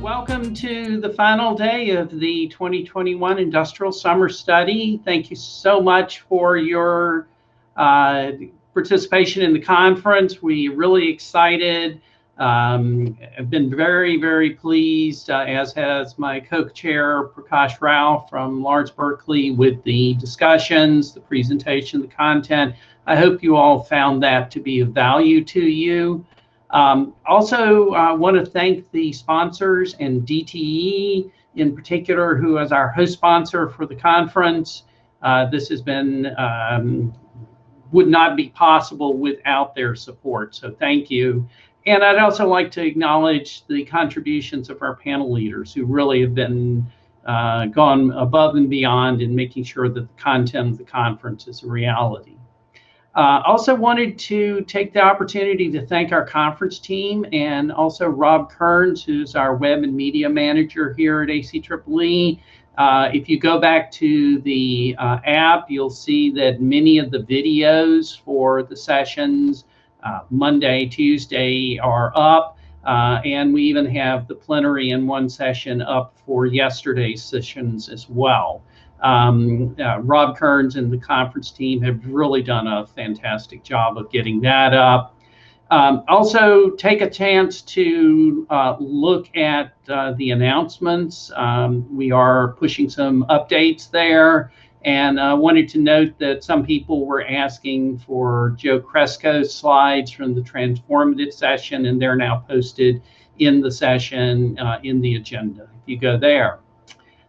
Welcome to the final day of the 2021 Industrial Summer Study. Thank you so much for your participation in the conference. We're really excited. I've been very, very pleased, as has my co-chair Prakash Rao from Lawrence Berkeley, with the discussions, the presentation, the content. I hope you all found that to be of value to you. Also, I want to thank the sponsors and DTE in particular, who is our host sponsor for the conference. This has been, would not be possible without their support, so thank you. And I'd also like to acknowledge the contributions of our panel leaders, who really have been gone above and beyond in making sure that the content of the conference is a reality. Also wanted to take the opportunity to thank our conference team, and also Rob Kearns, who's our web and media manager here at ACEEE. If you go back to the app, you'll see that many of the videos for the sessions, Monday, Tuesday, are up. And we even have the plenary in one session up for yesterday's sessions as well. Rob Kearns and the conference team have really done a fantastic job of getting that up. Also, take a chance to look at the announcements. We are pushing some updates there, and I wanted to note that some people were asking for Joe Cresco's slides from the transformative session, and they're now posted in the session in the agenda if you go there.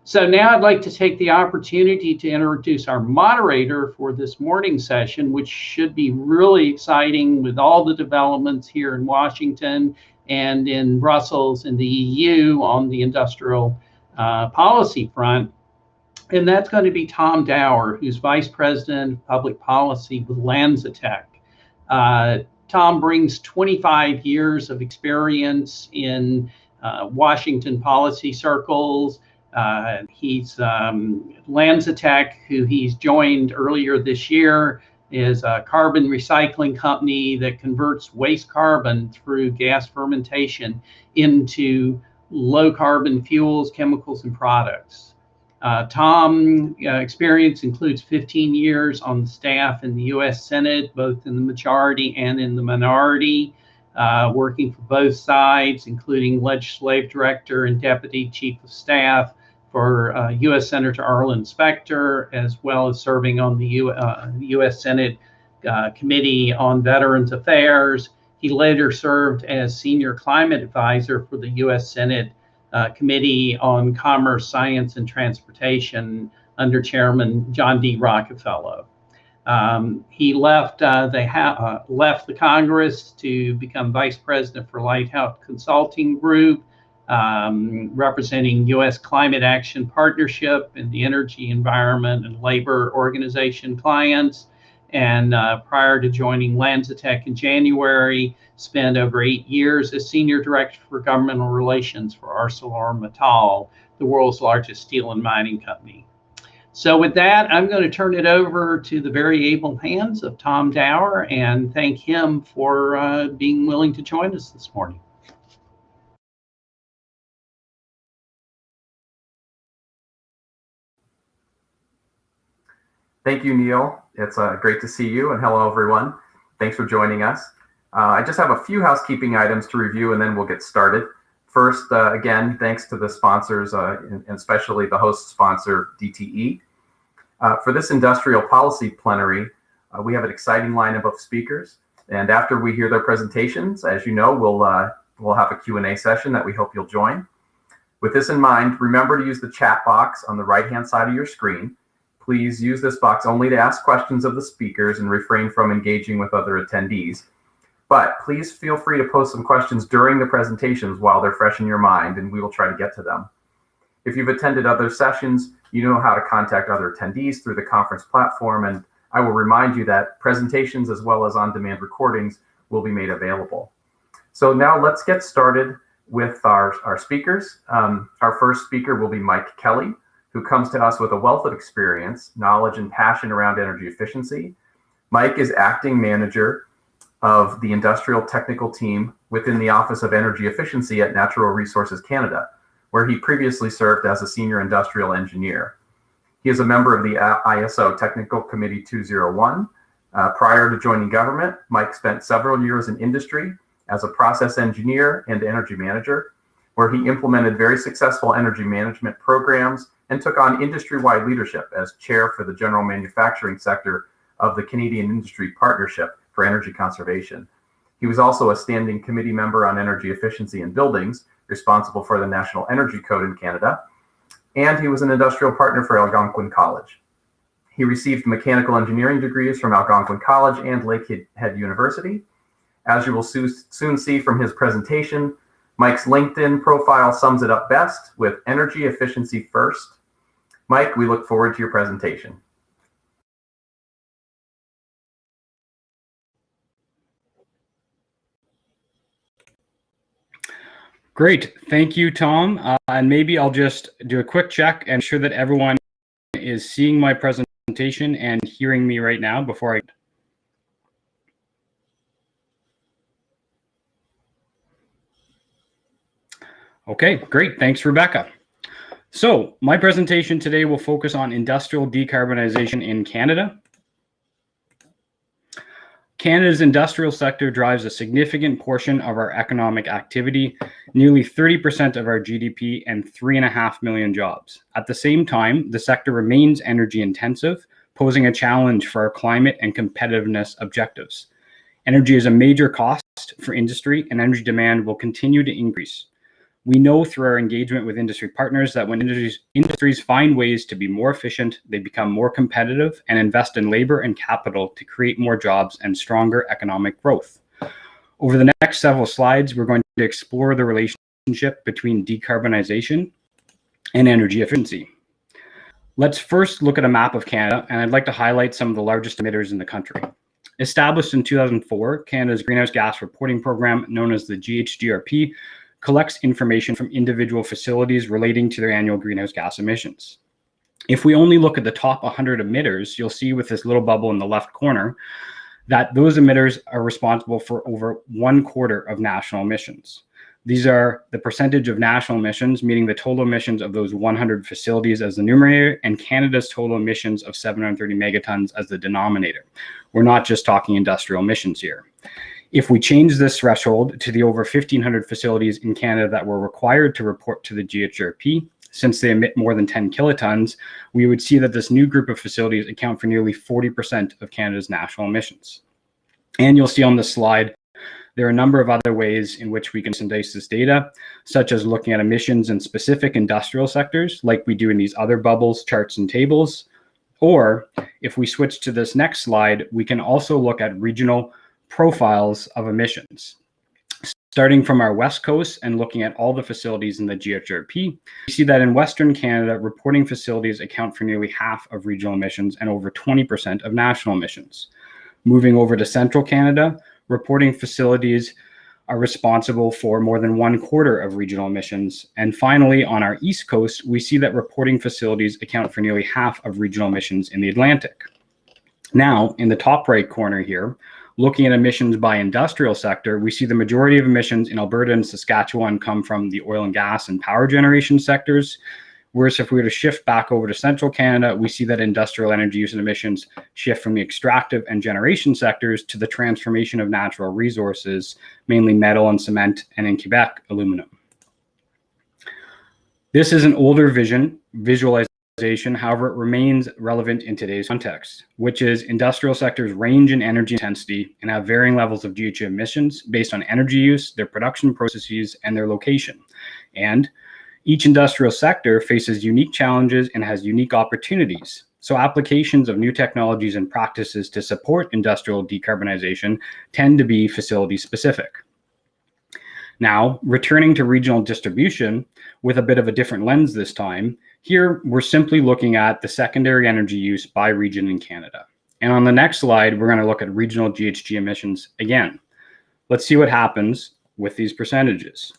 So now I'd like to take the opportunity to introduce our moderator for this morning's session, which should be really exciting with all the developments here in Washington and in Brussels and the EU on the industrial policy front. And that's going to be Tom Dower, who's Vice President of Public Policy with LanzaTech. Tom brings 25 years of experience in Washington policy circles. He's LanzaTech, who he's joined earlier this year, is a carbon recycling company that converts waste carbon through gas fermentation into low carbon fuels, chemicals, and products. Tom's experience includes 15 years on the staff in the U.S. Senate, both in the majority and in the minority, working for both sides, including legislative director and deputy chief of staff for U.S. Senator Arlen Specter, as well as serving on the U.S. Senate Committee on Veterans Affairs. He later served as senior climate advisor for the U.S. Senate Committee on Commerce, Science, and Transportation under Chairman John D. Rockefeller. He left the Congress to become vice president for Lighthouse Consulting Group, representing U.S. Climate Action Partnership and the Energy, Environment, and Labor Organization clients. And prior to joining LanzaTech in January, spent over 8 years as Senior Director for Governmental Relations for ArcelorMittal, the world's largest steel and mining company. So with that, I'm going to turn it over to the very able hands of Tom Dower and thank him for being willing to join us this morning. Thank you, Neil. It's great to see you, and hello, everyone. Thanks for joining us. I just have a few housekeeping items to review, and then we'll get started. First, again, thanks to the sponsors, and especially the host sponsor, DTE. For this industrial policy plenary, we have an exciting lineup of speakers, and after we hear their presentations, as you know, we'll have a Q&A session that we hope you'll join. With this in mind, remember to use the chat box on the right-hand side of your screen. Please use this box only to ask questions of the speakers and refrain from engaging with other attendees. But please feel free to post some questions during the presentations while they're fresh in your mind, and we will try to get to them. If you've attended other sessions, you know how to contact other attendees through the conference platform, and I will remind you that presentations as well as on-demand recordings will be made available. So now let's get started with our speakers. Our first speaker will be Mike Kelly, who comes to us with a wealth of experience, knowledge, and passion around energy efficiency. Mike is acting manager of the Industrial Technical Team within the Office of Energy Efficiency at Natural Resources Canada, where he previously served as a senior industrial engineer. He is a member of the ISO Technical Committee 201. Prior to joining government, Mike spent several years in industry as a process engineer and energy manager, where he implemented very successful energy management programs and took on industry-wide leadership as chair for the general manufacturing sector of the Canadian Industry Partnership for Energy Conservation. He was also a standing committee member on energy efficiency in buildings, responsible for the National Energy Code in Canada, and he was an industrial partner for Algonquin College. He received mechanical engineering degrees from Algonquin College and Lakehead University. As you will soon see from his presentation, Mike's LinkedIn profile sums it up best with energy efficiency first. Mike, we look forward to your presentation. Great. Thank you, Tom. And maybe I'll just do a quick check and ensure that everyone is seeing my presentation and hearing me right now before I... Okay, great. Thanks, Rebecca. So my presentation today will focus on industrial decarbonization in Canada. Canada's industrial sector drives a significant portion of our economic activity, nearly 30% of our GDP and 3.5 million jobs. At the same time, the sector remains energy intensive, posing a challenge for our climate and competitiveness objectives. Energy is a major cost for industry, and energy demand will continue to increase. We know through our engagement with industry partners that when industries find ways to be more efficient, they become more competitive and invest in labor and capital to create more jobs and stronger economic growth. Over the next several slides, we're going to explore the relationship between decarbonization and energy efficiency. Let's first look at a map of Canada, and I'd like to highlight some of the largest emitters in the country. Established in 2004, Canada's Greenhouse Gas Reporting Program, known as the GHGRP, collects information from individual facilities relating to their annual greenhouse gas emissions. If we only look at the top 100 emitters, you'll see with this little bubble in the left corner that those emitters are responsible for over 1/4 of national emissions. These are the percentage of national emissions, meaning the total emissions of those 100 facilities as the numerator, and Canada's total emissions of 730 megatons as the denominator. We're not just talking industrial emissions here. If we change this threshold to the over 1,500 facilities in Canada that were required to report to the GHGRP, since they emit more than 10 kilotons, we would see that this new group of facilities account for nearly 40% of Canada's national emissions. And you'll see on this slide, there are a number of other ways in which we can synthesize this data, such as looking at emissions in specific industrial sectors, like we do in these other bubbles, charts, and tables. Or if we switch to this next slide, we can also look at regional profiles of emissions. Starting from our west coast and looking at all the facilities in the GHGRP, we see that in Western Canada, reporting facilities account for nearly half of regional emissions and over 20% of national emissions. Moving over to Central Canada, reporting facilities are responsible for more than 1/4 of regional emissions. And finally, on our east coast, we see that reporting facilities account for nearly half of regional emissions in the Atlantic. Now, in the top right corner here, looking at emissions by industrial sector, we see the majority of emissions in Alberta and Saskatchewan come from the oil and gas and power generation sectors. Whereas if we were to shift back over to Central Canada, we see that industrial energy use and emissions shift from the extractive and generation sectors to the transformation of natural resources, mainly metal and cement, and in Quebec, aluminum. This is an older visualization, however, it remains relevant in today's context, which is industrial sectors range in energy intensity and have varying levels of GHG emissions based on energy use, their production processes, and their location. And each industrial sector faces unique challenges and has unique opportunities. So applications of new technologies and practices to support industrial decarbonization tend to be facility specific. Now, returning to regional distribution with a bit of a different lens this time, here we're simply looking at the secondary energy use by region in Canada. And on the next slide, we're going to look at regional GHG emissions again. Let's see what happens with these percentages.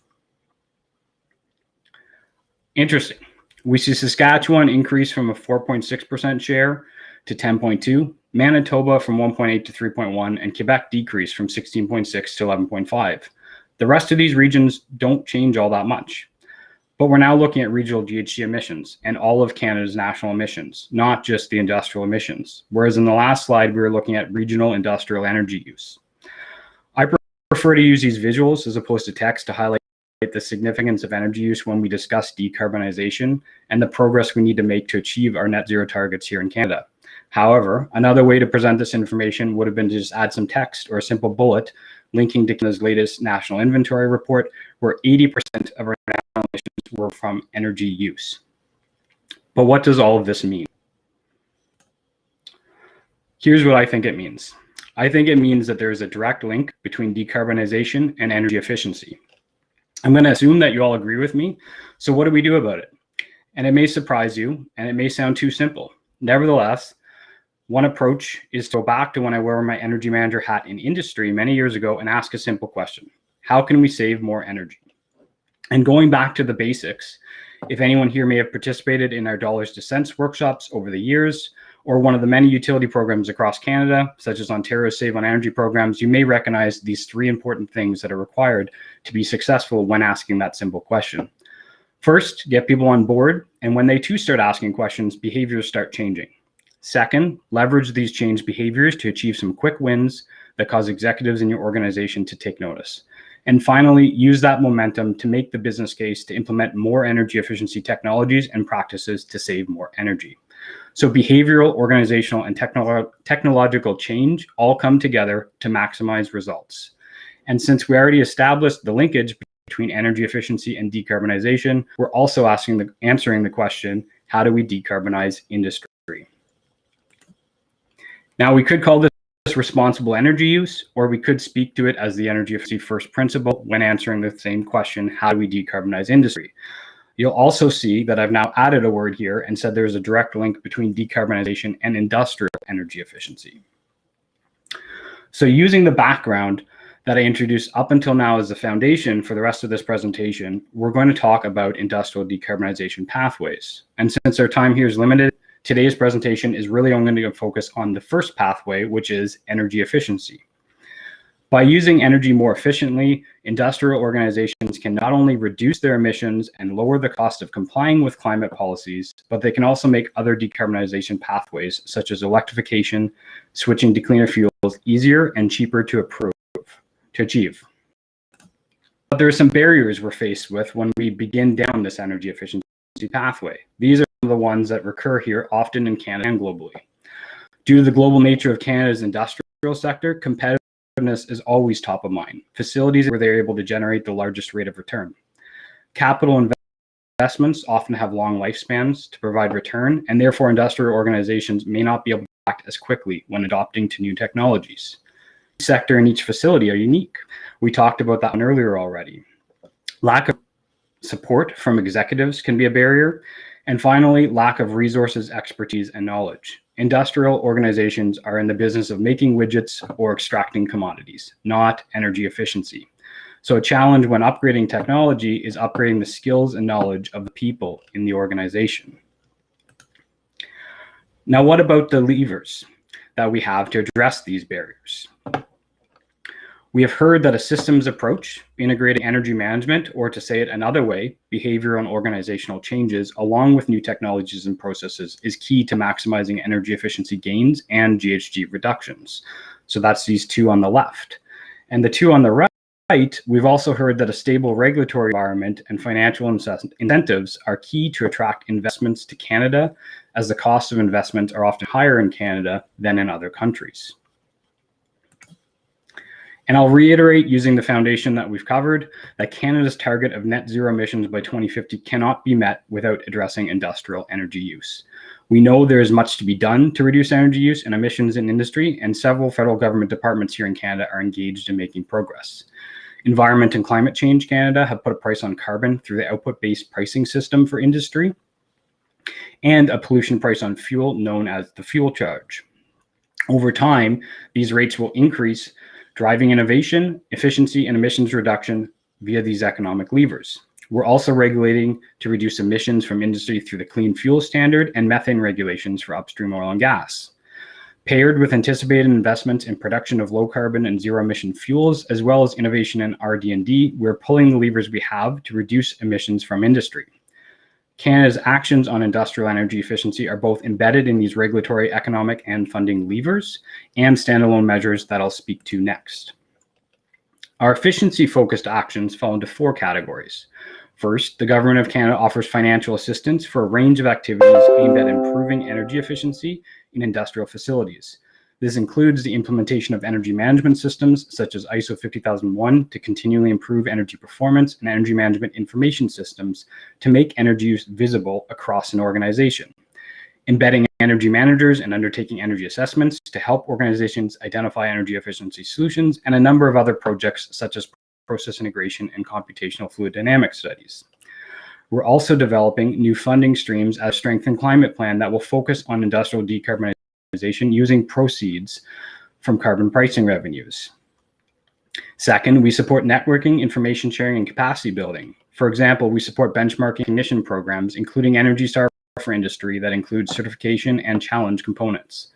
Interesting. We see Saskatchewan increase from a 4.6% share to 10.2, Manitoba from 1.8 to 3.1, and Quebec decrease from 16.6 to 11.5. The rest of these regions don't change all that much. But we're now looking at regional GHG emissions and all of Canada's national emissions, not just the industrial emissions. Whereas in the last slide, we were looking at regional industrial energy use. I prefer to use these visuals as opposed to text to highlight the significance of energy use when we discuss decarbonization and the progress we need to make to achieve our net zero targets here in Canada. However, another way to present this information would have been to just add some text or a simple bullet linking to Canada's latest national inventory report, where 80% of our national emissions were from energy use. But what does all of this mean? Here's what I think it means. I think it means that there is a direct link between decarbonization and energy efficiency. I'm going to assume that you all agree with me. So what do we do about it? And it may surprise you, and it may sound too simple. Nevertheless, one approach is to go back to when I wore my energy manager hat in industry many years ago and ask a simple question. How can we save more energy? And going back to the basics, if anyone here may have participated in our dollars to cents workshops over the years, or one of the many utility programs across Canada, such as Ontario's Save on Energy programs, you may recognize these three important things that are required to be successful when asking that simple question. First, get people on board, and when they too start asking questions, behaviors start changing. Second, leverage these changed behaviors to achieve some quick wins that cause executives in your organization to take notice. And finally, use that momentum to make the business case to implement more energy efficiency technologies and practices to save more energy. So behavioral, organizational, and technological change all come together to maximize results. And since we already established the linkage between energy efficiency and decarbonization, we're also answering the question, how do we decarbonize industry? Now, we could call this responsible energy use, or we could speak to it as the energy efficiency first principle when answering the same question, how do we decarbonize industry? You'll also see that I've now added a word here and said there's a direct link between decarbonization and industrial energy efficiency. So using the background that I introduced up until now as the foundation for the rest of this presentation, we're going to talk about industrial decarbonization pathways. And since our time here is limited, today's presentation is really only going to focus on the first pathway, which is energy efficiency. By using energy more efficiently, industrial organizations can not only reduce their emissions and lower the cost of complying with climate policies, but they can also make other decarbonization pathways, such as electrification, switching to cleaner fuels, easier and cheaper to achieve. But there are some barriers we're faced with when we begin down this energy efficiency pathway. These are the ones that recur here often in Canada and globally. Due to the global nature of Canada's industrial sector, competitiveness is always top of mind. Facilities where they're able to generate the largest rate of return. Capital investments often have long lifespans to provide return, and therefore industrial organizations may not be able to act as quickly when adopting to new technologies. Each sector and each facility are unique. We talked about that one earlier already. Lack of support from executives can be a barrier. And finally, lack of resources, expertise, and knowledge. Industrial organizations are in the business of making widgets or extracting commodities, not energy efficiency. So a challenge when upgrading technology is upgrading the skills and knowledge of the people in the organization. Now, what about the levers that we have to address these barriers? We have heard that a systems approach, integrating energy management, or to say it another way, behavioral and organizational changes, along with new technologies and processes, is key to maximizing energy efficiency gains and GHG reductions. So that's these two on the left. And the two on the right, we've also heard that a stable regulatory environment and financial incentives are key to attract investments to Canada, as the costs of investment are often higher in Canada than in other countries. And I'll reiterate, using the foundation that we've covered, that Canada's target of net zero emissions by 2050 cannot be met without addressing industrial energy use. We know there is much to be done to reduce energy use and emissions in industry, and several federal government departments here in Canada are engaged in making progress. Environment and Climate Change Canada have put a price on carbon through the output-based pricing system for industry, and a pollution price on fuel known as the fuel charge. Over time, these rates will increase, driving innovation, efficiency, and emissions reduction via these economic levers. We're also regulating to reduce emissions from industry through the Clean Fuel Standard and methane regulations for upstream oil and gas. Paired with anticipated investments in production of low carbon and zero emission fuels, as well as innovation in RD&D, we're pulling the levers we have to reduce emissions from industry. Canada's actions on industrial energy efficiency are both embedded in these regulatory, economic, and funding levers, and standalone measures that I'll speak to next. Our efficiency-focused actions fall into 4 categories. First, the Government of Canada offers financial assistance for a range of activities aimed at improving energy efficiency in industrial facilities. This includes the implementation of energy management systems such as ISO 50001 to continually improve energy performance, and energy management information systems to make energy use visible across an organization. Embedding energy managers and undertaking energy assessments to help organizations identify energy efficiency solutions, and a number of other projects such as process integration and computational fluid dynamics studies. We're also developing new funding streams as a strengthened climate plan that will focus on industrial decarbonization using proceeds from carbon pricing revenues. Second, we support networking, information sharing, and capacity building. For example, we support benchmarking recognition programs, including Energy Star for industry that includes certification and challenge components.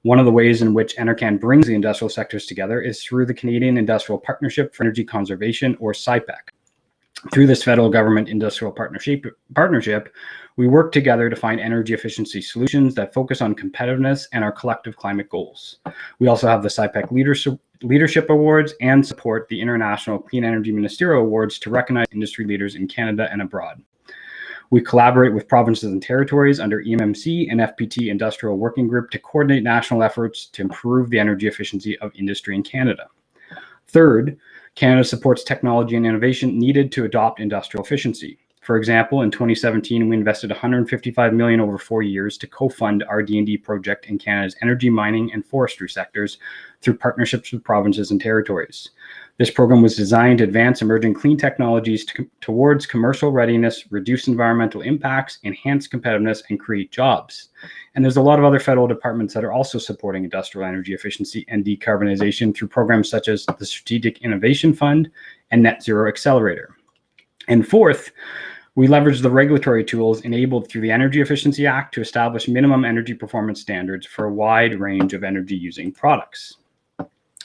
One of the ways in which NRCan brings the industrial sectors together is through the Canadian Industrial Partnership for Energy Conservation, or CIPEC. Through this federal government industrial partnership, we work together to find energy efficiency solutions that focus on competitiveness and our collective climate goals. We also have the CIPEC Leadership Awards and support the International Clean Energy Ministerial Awards to recognize industry leaders in Canada and abroad. We collaborate with provinces and territories under EMMC and FPT Industrial Working Group to coordinate national efforts to improve the energy efficiency of industry in Canada. Third, Canada supports technology and innovation needed to adopt industrial efficiency. For example, in 2017, we invested $155 million over 4 years to co-fund our D&D project in Canada's energy, mining, and forestry sectors through partnerships with provinces and territories. This program was designed to advance emerging clean technologies towards commercial readiness, reduce environmental impacts, enhance competitiveness, and create jobs. And there's a lot of other federal departments that are also supporting industrial energy efficiency and decarbonization through programs such as the Strategic Innovation Fund and Net Zero Accelerator. And fourth, we leverage the regulatory tools enabled through the Energy Efficiency Act to establish minimum energy performance standards for a wide range of energy-using products.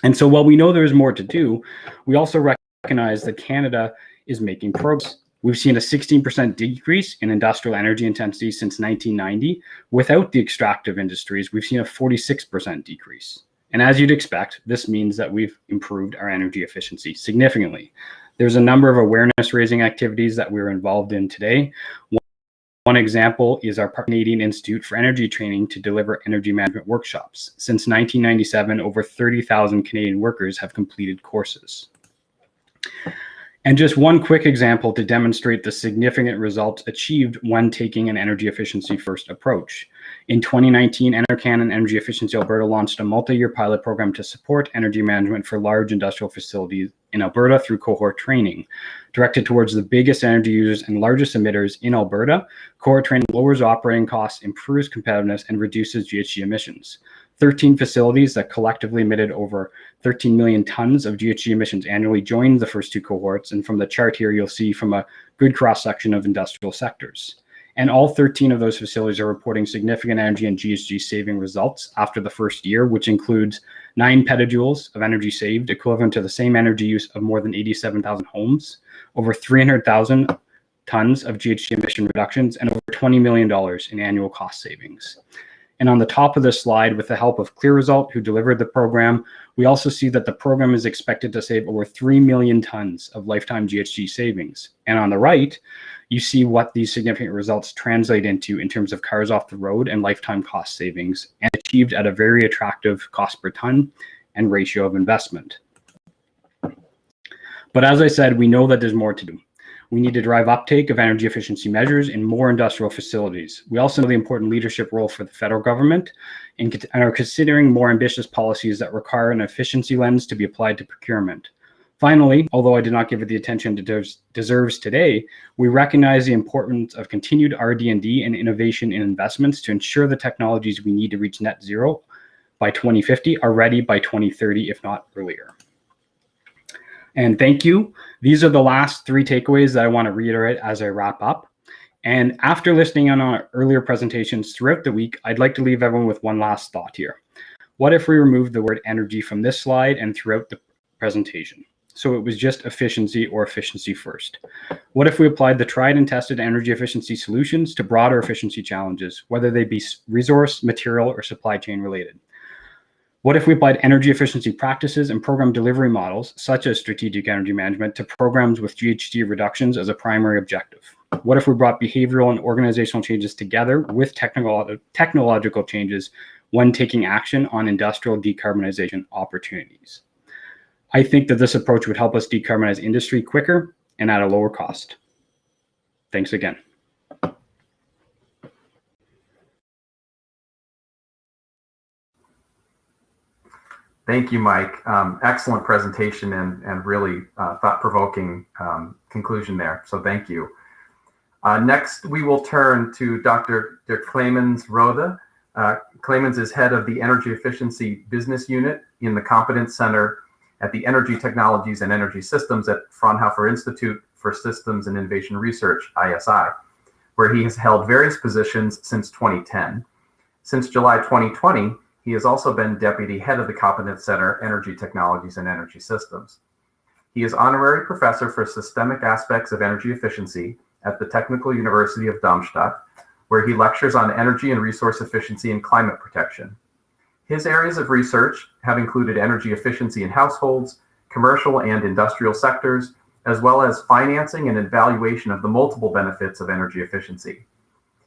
And so while we know there is more to do, we also recognize that Canada is making progress. We've seen a 16% decrease in industrial energy intensity since 1990. Without the extractive industries, we've seen a 46% decrease. And as you'd expect, this means that we've improved our energy efficiency significantly. There's a number of awareness-raising activities that we're involved in today. One example is our Canadian Institute for Energy Training to deliver energy management workshops. Since 1997, over 30,000 Canadian workers have completed courses. And just one quick example to demonstrate the significant results achieved when taking an energy efficiency first approach. In 2019, NRCan and Energy Efficiency Alberta launched a multi-year pilot program to support energy management for large industrial facilities in Alberta through cohort training. Directed towards the biggest energy users and largest emitters in Alberta, cohort training lowers operating costs, improves competitiveness, and reduces GHG emissions. 13 facilities that collectively emitted over 13 million tons of GHG emissions annually joined the first 2 cohorts. And from the chart here, you'll see from a good cross-section of industrial sectors. And all 13 of those facilities are reporting significant energy and GHG saving results after the first year, which includes 9 petajoules of energy saved, equivalent to the same energy use of more than 87,000 homes, over 300,000 tons of GHG emission reductions, and over $20 million in annual cost savings. And on the top of this slide, with the help of ClearResult, who delivered the program, we also see that the program is expected to save over 3 million tons of lifetime GHG savings. And on the right, you see what these significant results translate into in terms of cars off the road and lifetime cost savings, and achieved at a very attractive cost per ton and ratio of investment. But as I said, we know that there's more to do. We need to drive uptake of energy efficiency measures in more industrial facilities. We also know the important leadership role for the federal government and are considering more ambitious policies that require an efficiency lens to be applied to procurement. Finally, although I did not give it the attention it deserves today, we recognize the importance of continued RD&D and innovation in investments to ensure the technologies we need to reach net zero by 2050 are ready by 2030, if not earlier. And thank you. These are the last 3 takeaways that I want to reiterate as I wrap up. And after listening on our earlier presentations throughout the week, I'd like to leave everyone with one last thought here. What if we removed the word energy from this slide and throughout the presentation? So it was just efficiency or efficiency first. What if we applied the tried and tested energy efficiency solutions to broader efficiency challenges, whether they be resource, material, or supply chain related? What if we applied energy efficiency practices and program delivery models, such as strategic energy management, to programs with GHG reductions as a primary objective? What if we brought behavioral and organizational changes together with technological changes when taking action on industrial decarbonization opportunities? I think that this approach would help us decarbonize industry quicker and at a lower cost. Thanks again. Thank you, Mike. Excellent presentation and really thought-provoking conclusion there. So thank you. Next, we will turn to Dr. Clemens Rode. Clemens is head of the Energy Efficiency Business Unit in the Competence Center at the Energy Technologies and Energy Systems at Fraunhofer Institute for Systems and Innovation Research, ISI, where he has held various positions since 2010. Since July 2020, he has also been Deputy Head of the Competence Center, Energy Technologies and Energy Systems. He is Honorary Professor for Systemic Aspects of Energy Efficiency at the Technical University of Darmstadt, where he lectures on energy and resource efficiency and climate protection. His areas of research have included energy efficiency in households, commercial and industrial sectors, as well as financing and evaluation of the multiple benefits of energy efficiency.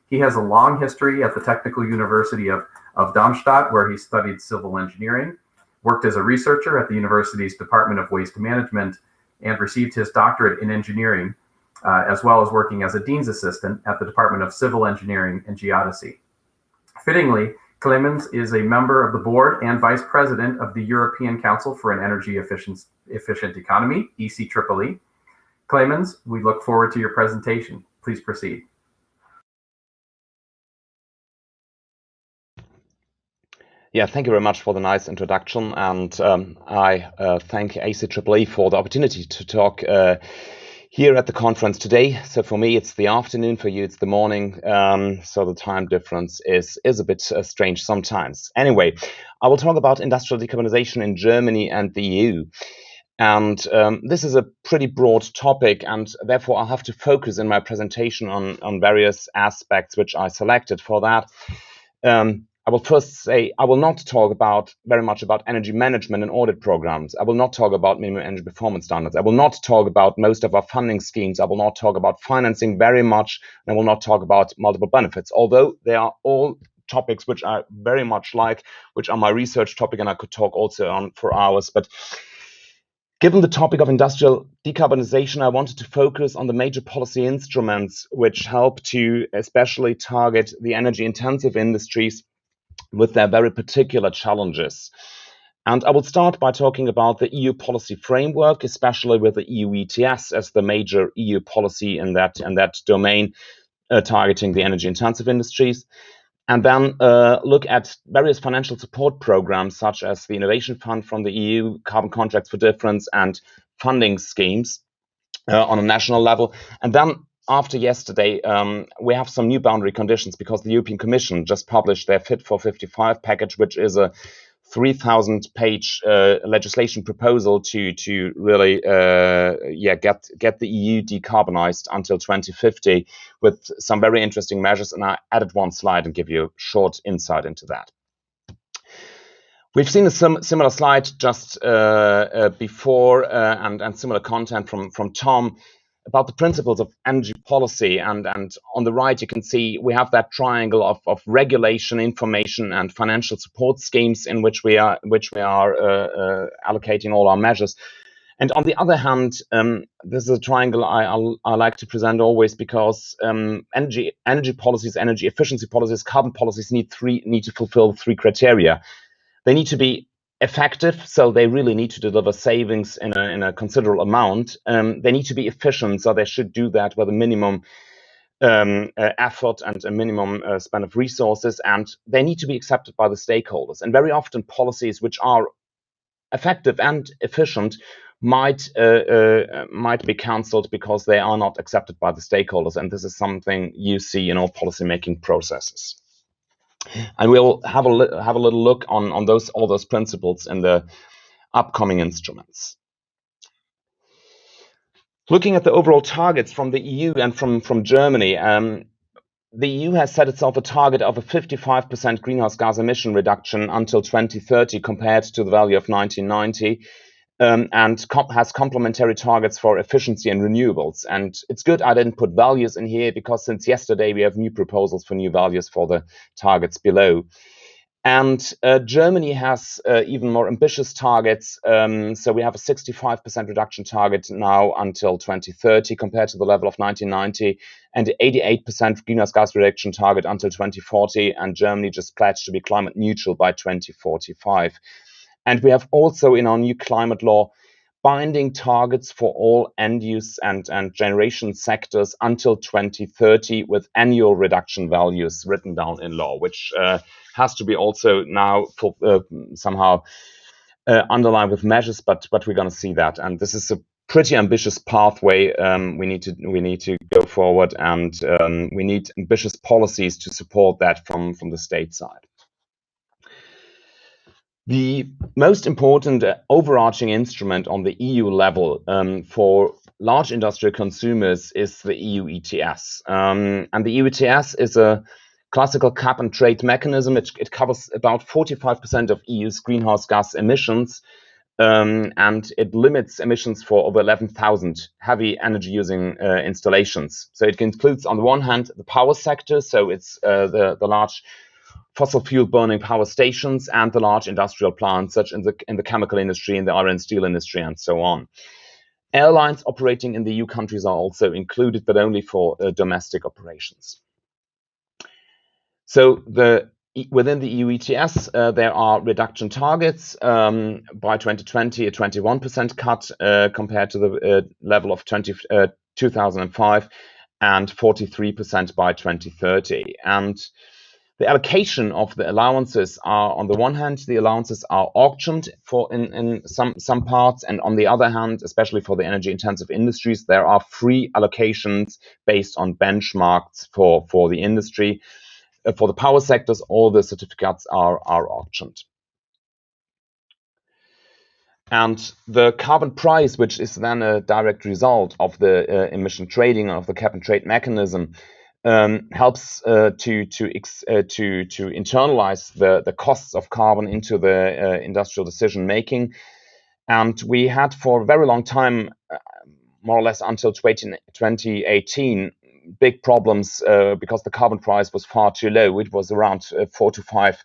He has a long history at the Technical University of Darmstadt, where he studied civil engineering, worked as a researcher at the university's Department of Waste Management, and received his doctorate in engineering, as well as working as a dean's assistant at the Department of Civil Engineering and Geodesy. Fittingly, Clemens is a member of the board and vice president of the European Council for an Energy Efficient Economy, ECEEE. Clemens, we look forward to your presentation. Please proceed. Yeah, thank you very much for the nice introduction, and I thank ECEEE for the opportunity to talk here at the conference today. So for me, it's the afternoon. For you, it's the morning. So the time difference is a bit strange sometimes. Anyway, I will talk about industrial decarbonization in Germany and the EU. And this is a pretty broad topic, and therefore I'll have to focus in my presentation on various aspects which I selected for that. I will first say I will not talk very much about energy management and audit programs. I will not talk about minimum energy performance standards. I will not talk about most of our funding schemes. I will not talk about financing very much. And I will not talk about multiple benefits, although they are all topics which I very much like, which are my research topic, and I could talk also on for hours. But given the topic of industrial decarbonization, I wanted to focus on the major policy instruments which help to especially target the energy-intensive industries with their very particular challenges. And I will start by talking about the EU policy framework, especially with the EU ETS as the major EU policy in that domain, targeting the energy-intensive industries. And then look at various financial support programs, such as the Innovation Fund from the EU, Carbon Contracts for Difference, and funding schemes on a national level. And then after yesterday, we have some new boundary conditions because the European Commission just published their Fit for 55 package, which is a 3,000-page legislation proposal to really get the EU decarbonized until 2050 with some very interesting measures. And I added one slide and give you a short insight into that. We've seen a similar slide just before and similar content from Tom about the principles of energy policy, and on the right you can see we have that triangle of regulation, information, and financial support schemes in which we are allocating all our measures. And on the other hand, this is a triangle I like to present always, because energy policies, energy efficiency policies, carbon policies need to fulfill three criteria. They need to be effective, so they really need to deliver savings in a considerable amount. They need to be efficient, so they should do that with a minimum effort and a minimum spend of resources, and they need to be accepted by the stakeholders. And very often policies which are effective and efficient might be cancelled because they are not accepted by the stakeholders, and this is something you see in all policymaking processes. And we'll have a little look on all those principles in the upcoming instruments. Looking at the overall targets from the EU and from Germany, the EU has set itself a target of a 55% greenhouse gas emission reduction until 2030 compared to the value of 1990, and has complementary targets for efficiency and renewables. And it's good I didn't put values in here, because since yesterday we have new proposals for new values for the targets below. And Germany has even more ambitious targets. So we have a 65% reduction target now until 2030 compared to the level of 1990, and 88% greenhouse gas reduction target until 2040. And Germany just pledged to be climate neutral by 2045. And we have also in our new climate law binding targets for all end use and generation sectors until 2030, with annual reduction values written down in law, which has to be also now somehow underlined with measures, but we're going to see that. And this is a pretty ambitious pathway. We need to go forward, and we need ambitious policies to support that from the state side. The most important overarching instrument on the EU level for large industrial consumers is the EU ETS. And the EU ETS is a classical cap and trade mechanism. It covers about 45% of EU's greenhouse gas emissions, and it limits emissions for over 11,000 heavy energy using installations. So it includes, on the one hand, the power sector, so it's the large fossil fuel burning power stations and the large industrial plants, such in the chemical industry, in the iron and steel industry, and so on. Airlines operating in the EU countries are also included, but only for domestic operations. So within the EU ETS, there are reduction targets. By 2020, a 21% cut compared to the level of 2005, and 43% by 2030. And the allocation of the allowances are, on the one hand, the allowances are auctioned for in some parts, and on the other hand, especially for the energy-intensive industries, there are free allocations based on benchmarks for the industry. For the power sectors, all the certificates are auctioned. And the carbon price, which is then a direct result of the emission trading, of the cap and trade mechanism, helps to internalize the costs of carbon into the industrial decision making. And we had for a very long time, more or less until 2018, big problems because the carbon price was far too low. It was around 4 to 5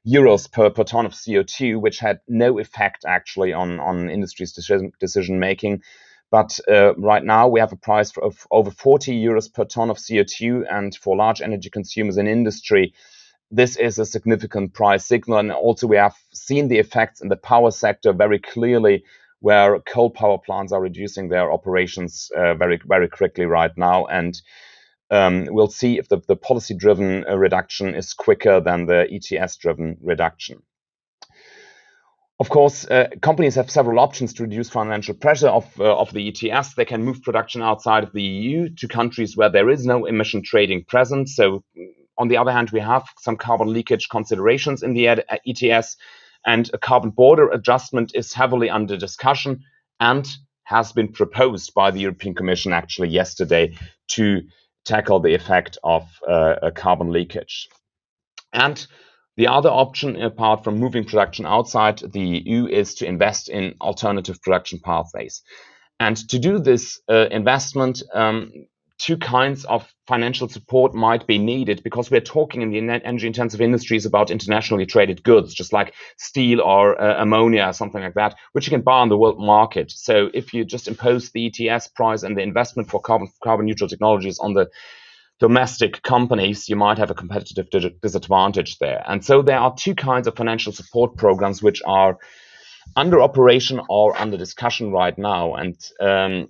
euros per ton of CO2, which had no effect actually on industry's decision making. But right now we have a price of over 40 euros per ton of CO2, and for large energy consumers in industry, this is a significant price signal. And also we have seen the effects in the power sector very clearly, where coal power plants are reducing their operations very, very quickly right now. And we'll see if the policy-driven reduction is quicker than the ETS-driven reduction. Of course, companies have several options to reduce financial pressure of the ETS. They can move production outside of the EU to countries where there is no emission trading present. So on the other hand, we have some carbon leakage considerations in the ETS, and a carbon border adjustment is heavily under discussion and has been proposed by the European Commission actually yesterday to tackle the effect of carbon leakage. And the other option, apart from moving production outside the EU, is to invest in alternative production pathways. And to do this investment, two kinds of financial support might be needed, because we're talking in the energy-intensive industries about internationally traded goods, just like steel or ammonia, something like that, which you can buy on the world market. So if you just impose the ETS price and the investment for carbon-neutral technologies on the domestic companies, you might have a competitive disadvantage there. And so there are two kinds of financial support programs which are under operation or under discussion right now. And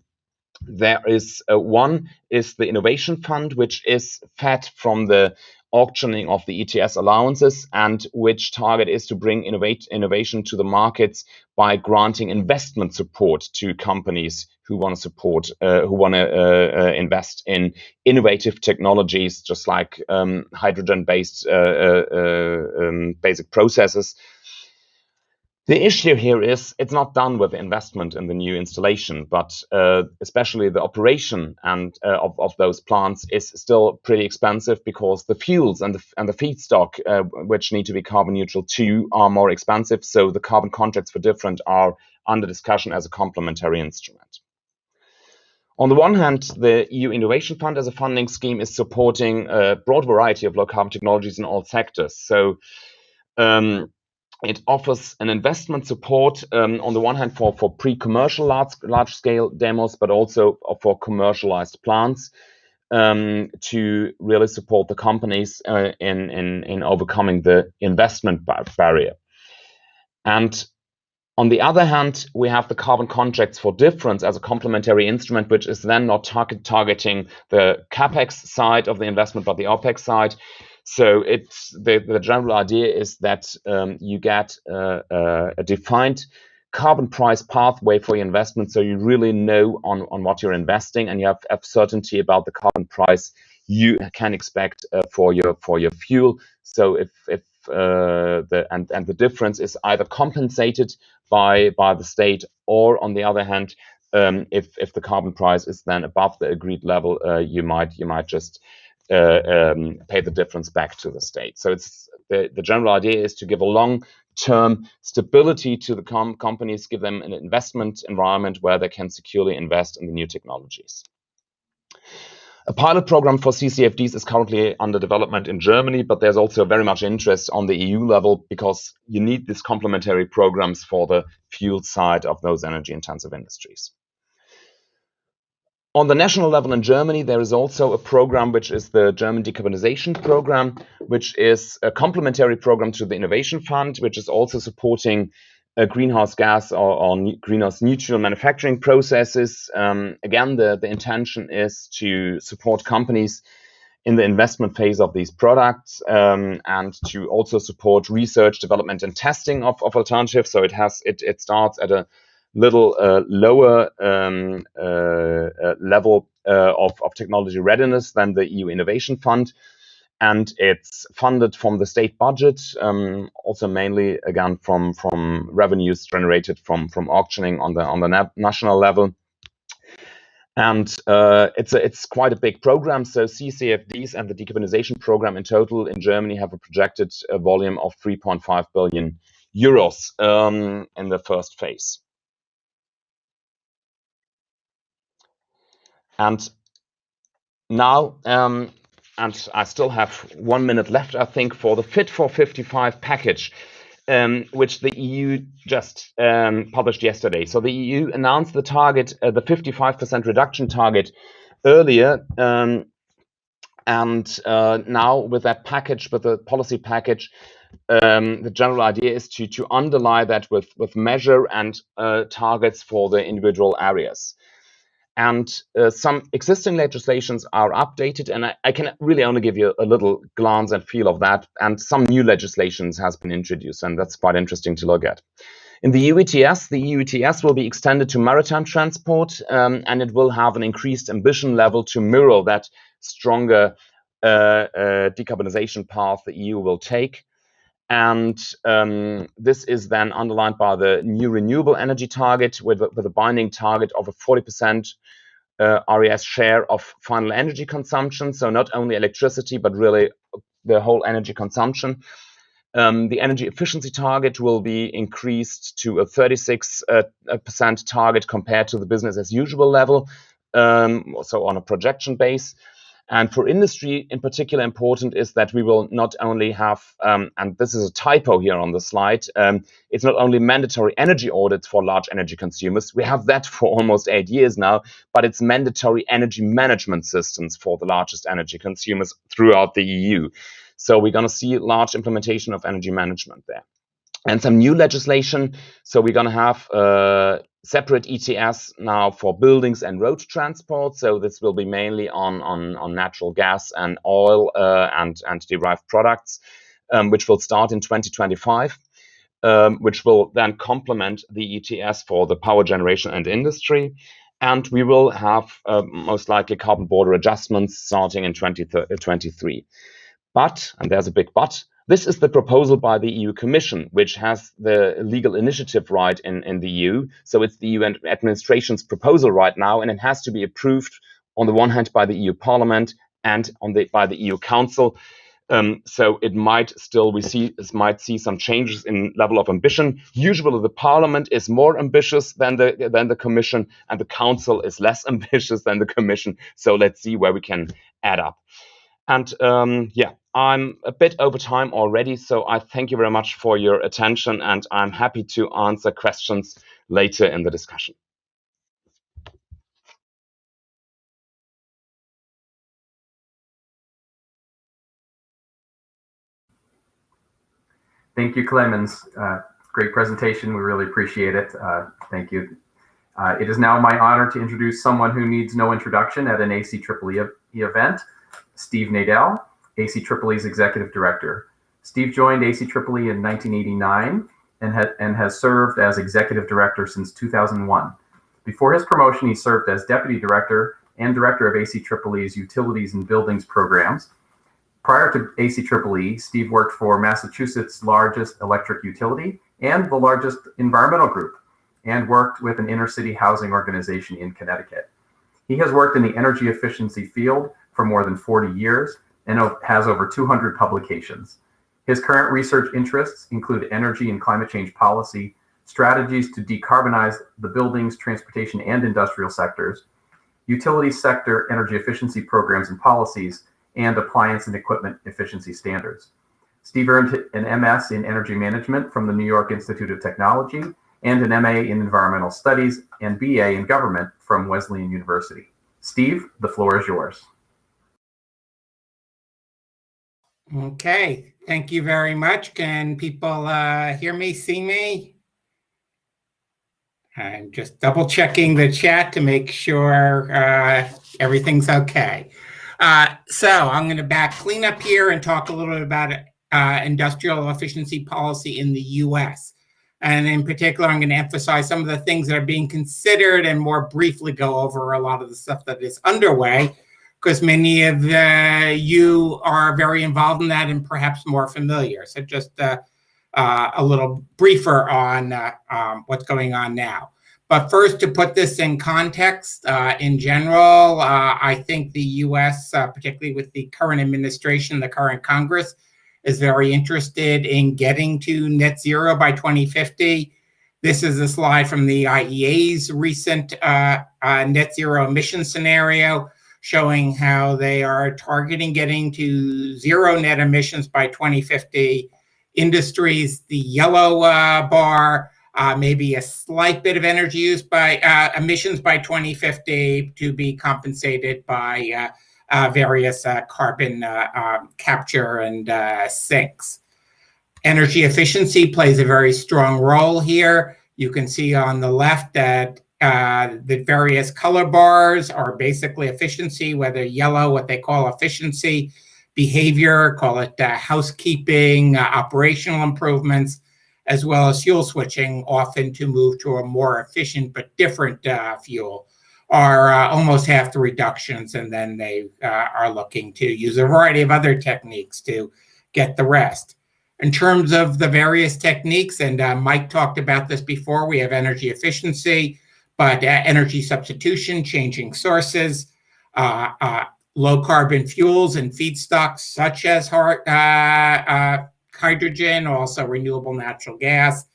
there is one is the Innovation Fund, which is fed from the auctioning of the ETS allowances, and which target is to bring innovation to the markets by granting investment support to companies who want to support, invest in innovative technologies, just like hydrogen-based basic processes. The issue here is it's not done with investment in the new installation, but especially the operation and of those plants is still pretty expensive, because the fuels and the feedstock which need to be carbon neutral too are more expensive. So the carbon contracts for different are under discussion as a complementary instrument. On the one hand, the EU Innovation Fund as a funding scheme is supporting a broad variety of low carbon technologies in all sectors. So it offers an investment support on the one hand for pre-commercial large scale demos, but also for commercialized plants to really support the companies in overcoming the investment barrier. And on the other hand, we have the carbon contracts for difference as a complementary instrument, which is then not targeting the capex side of the investment, but the opex side. So it's the general idea is that you get a defined carbon price pathway for your investment, so you really know on what you're investing, and you have certainty about the carbon price you can expect for your fuel. So if the difference is either compensated by the state, or on the other hand, if the carbon price is then above the agreed level, you might just pay the difference back to the state. So it's the general idea is to give a long-term stability to the companies, give them an investment environment where they can securely invest in the new technologies. A pilot program for CCFDs is currently under development in Germany, but there's also very much interest on the EU level, because you need these complementary programs for the fuel side of those energy-intensive industries. On the national level in Germany, there is also a program which is the German Decarbonization Program, which is a complementary program to the Innovation Fund, which is also supporting greenhouse gas or greenhouse neutral manufacturing processes. Again, the intention is to support companies in the investment phase of these products, and to also support research, development, and testing of alternatives. So it starts at a little lower level of technology readiness than the EU Innovation Fund, and it's funded from the state budget, also mainly again from revenues generated from auctioning on the national level. And it's quite a big program. So CCFDs and the decarbonization program in total in Germany have a projected volume of 3.5 billion euros in the first phase. And now, and I still have 1 minute left, I think, for the Fit for 55 package, which the EU just published yesterday. So the EU announced the target, the 55% reduction target earlier. And now with that package, with the policy package, the general idea is to underlie that with measure and targets for the individual areas. And some existing legislations are updated, and I can really only give you a little glance and feel of that. And some new legislations has been introduced, and that's quite interesting to look at. In the EU ETS will be extended to maritime transport, and it will have an increased ambition level to mirror that stronger decarbonization path the EU will take. And this is then underlined by the new renewable energy target with a binding target of a 40% RES share of final energy consumption. So not only electricity, but really the whole energy consumption. The energy efficiency target will be increased to a 36% target compared to the business as usual level, so on a projection base. And for industry in particular, important is that we will not only have, and this is a typo here on the slide, it's not only mandatory energy audits for large energy consumers. We have that for almost 8 years now, but it's mandatory energy management systems for the largest energy consumers throughout the EU. So we're going to see large implementation of energy management there. And some new legislation. So we're going to have separate ETS now for buildings and road transport. So this will be mainly on natural gas and oil and derived products, which will start in 2025, which will then complement the ETS for the power generation and industry. And we will have most likely carbon border adjustments starting in 2023. But, and there's a big but, this is the proposal by the EU Commission, which has the legal initiative right in the EU. So it's the EU administration's proposal right now, and it has to be approved on the one hand by the EU Parliament and by the EU Council. So it might might see some changes in level of ambition. Usually the Parliament is more ambitious than the Commission, and the Council is less ambitious than the Commission. So let's see where we can add up. And I'm a bit over time already, so I thank you very much for your attention, and I'm happy to answer questions later in the discussion. Thank you, Clemens. Great presentation. We really appreciate it. Thank you. It is now my honor to introduce someone who needs no introduction at an ACEEE event, Steve Nadell, ACEEE's Executive Director. Steve joined ACEEE in 1989 and has served as Executive Director since 2001. Before his promotion, he served as Deputy Director and Director of ACEEE's Utilities and Buildings Programs. Prior to ACEEE, Steve worked for Massachusetts' largest electric utility and the largest environmental group, and worked with an inner-city housing organization in Connecticut. He has worked in the energy efficiency field for more than 40 years and has over 200 publications. His current research interests include energy and climate change policy, strategies to decarbonize the buildings, transportation, and industrial sectors, utility sector energy efficiency programs and policies, and appliance and equipment efficiency standards. Steve earned an MS in Energy Management from the New York Institute of Technology and an MA in Environmental Studies and BA in Government from Wesleyan University. Steve, the floor is yours. Okay, thank you very much. Can people hear me, see me? I'm just double checking the chat to make sure everything's okay. So I'm going to clean up here and talk a little bit about industrial efficiency policy in the US. And in particular, I'm going to emphasize some of the things that are being considered and more briefly go over a lot of the stuff that is underway, because many of you are very involved in that and perhaps more familiar. So just a little briefer on what's going on now. But first, to put this in context, in general, I think the US, particularly with the current administration, the current Congress, is very interested in getting to net zero by 2050. This is a slide from the IEA's recent net zero emission scenario, showing how they are targeting getting to zero net emissions by 2050. Industries, the yellow bar, maybe a slight bit of energy use by emissions by 2050 to be compensated by various carbon capture and sinks. Energy efficiency plays a very strong role here. You can see on the left that the various color bars are basically efficiency, whether yellow, what they call efficiency, behavior, call it housekeeping, operational improvements, as well as fuel switching, often to move to a more efficient but different fuel, are almost half the reductions, and then they are looking to use a variety of other techniques to get the rest. In terms of the various techniques, and Mike talked about this before, we have energy efficiency, but energy substitution, changing sources, low carbon fuels and feedstocks such as hydrogen, also renewable natural gas,